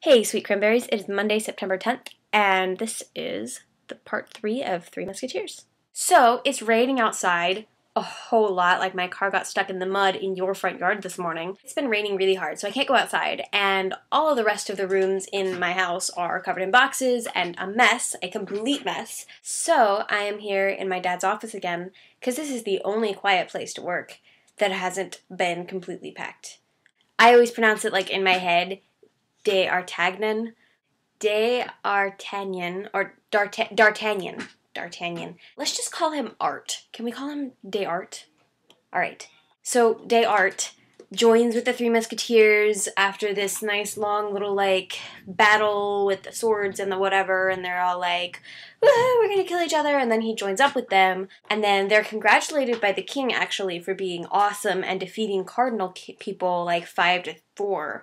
Hey, sweet cranberries, it is Monday, September 10th, and this is the part 3 of Three Musketeers. So, it's raining outside a whole lot, like my car got stuck in the mud in your front yard this morning. It's been raining really hard, so I can't go outside, and all of the rest of the rooms in my house are covered in boxes and a mess, a complete mess. So, I am here in my dad's office again, because this is the only quiet place to work that hasn't been completely packed. I always pronounce it like in my head, D'Artagnan, or D'Artagnan. Let's just call him Art. Can we call him D'Art? Alright. So, D'Art joins with the Three Musketeers after this nice long little, like, battle with the swords and the whatever, and they're all like, woohoo, we're gonna kill each other, and then he joins up with them, and then they're congratulated by the king, actually, for being awesome and defeating cardinal people, like, 5-4.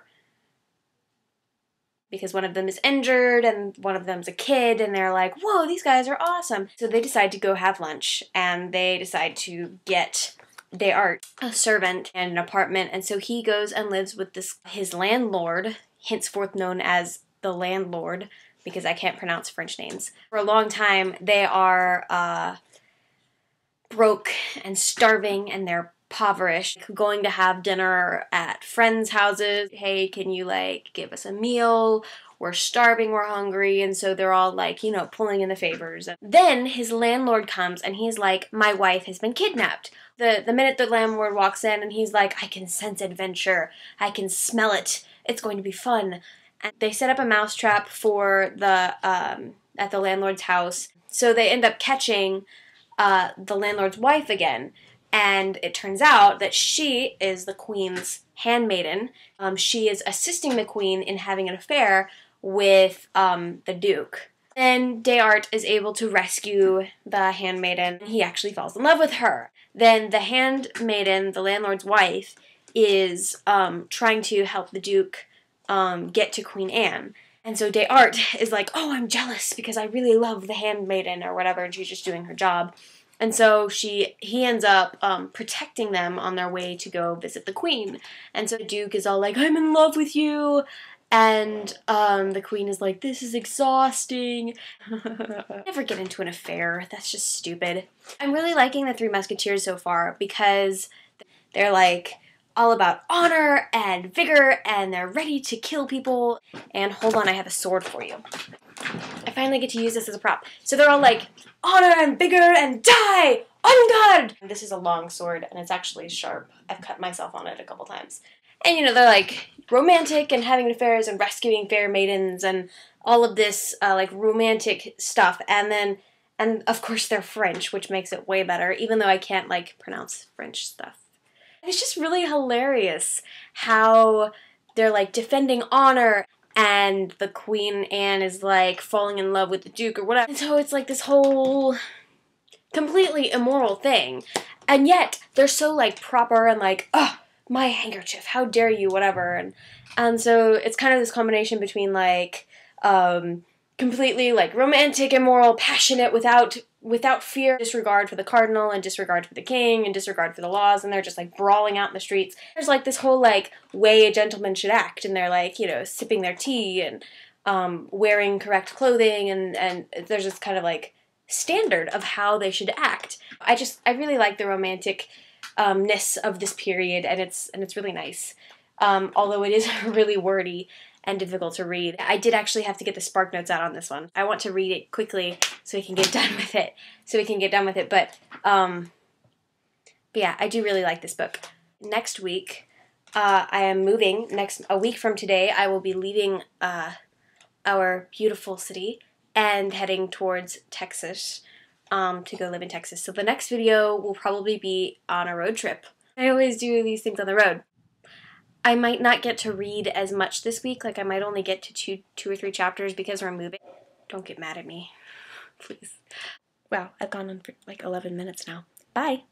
Because one of them is injured and one of them's a kid, and they're like, whoa, these guys are awesome. So they decide to go have lunch, and they decide to get D'Art a servant and an apartment, and so he goes and lives with his landlord, henceforth known as the landlord, because I can't pronounce French names. For a long time, they are broke and starving, and they're impoverished, going to have dinner at friends' houses. Hey, can you, like, give us a meal? We're starving, we're hungry, and so they're all, like, you know, pulling in the favors. Then his landlord comes, and he's like, my wife has been kidnapped. The minute the landlord walks in, and he's like, I can sense adventure. I can smell it. It's going to be fun. And they set up a mousetrap for at the landlord's house, so they end up catching the landlord's wife again. And it turns out that she is the queen's handmaiden. She is assisting the queen in having an affair with the duke. Then D'Art is able to rescue the handmaiden. He actually falls in love with her. Then the handmaiden, the landlord's wife, is trying to help the duke get to Queen Anne. And so D'Art is like, oh, I'm jealous because I really love the handmaiden or whatever, and she's just doing her job. And so he ends up protecting them on their way to go visit the queen. And so the duke is all like, I'm in love with you. And the queen is like, this is exhausting. Never get into an affair. That's just stupid. I'm really liking the Three Musketeers so far because they're like all about honor and vigor, and they're ready to kill people. And hold on, I have a sword for you. I finally get to use this as a prop. So they're all like, honor and vigor and die! On guard! This is a long sword, and it's actually sharp. I've cut myself on it a couple times. And, you know, they're like romantic and having affairs and rescuing fair maidens and all of this, like, romantic stuff. And of course, they're French, which makes it way better, even though I can't, like, pronounce French stuff. It's just really hilarious how they're, like, defending honor, and the Queen Anne is, like, falling in love with the Duke or whatever. And so it's, like, this whole completely immoral thing. And yet, they're so, like, proper and, like, oh, my handkerchief, how dare you, whatever. And so it's kind of this combination between, like, completely, like, romantic, immoral, passionate, without fear, disregard for the cardinal, and disregard for the king, and disregard for the laws, and they're just, like, brawling out in the streets. There's, like, this whole, like, way a gentleman should act, and they're, like, you know, sipping their tea, and wearing correct clothing, and there's this kind of, like, standard of how they should act. I really like the romantic ness of this period, and it's really nice. Although it is really wordy and difficult to read. I did actually have to get the spark notes out on this one. I want to read it quickly so we can get done with it. But yeah, I do really like this book. Next week, I am moving. A week from today, I will be leaving our beautiful city and heading towards Texas to go live in Texas. So the next video will probably be on a road trip. I always do these things on the road. I might not get to read as much this week, like I might only get to two or three chapters because we're moving. Don't get mad at me, please. Wow, I've gone on for like 11 minutes now. Bye!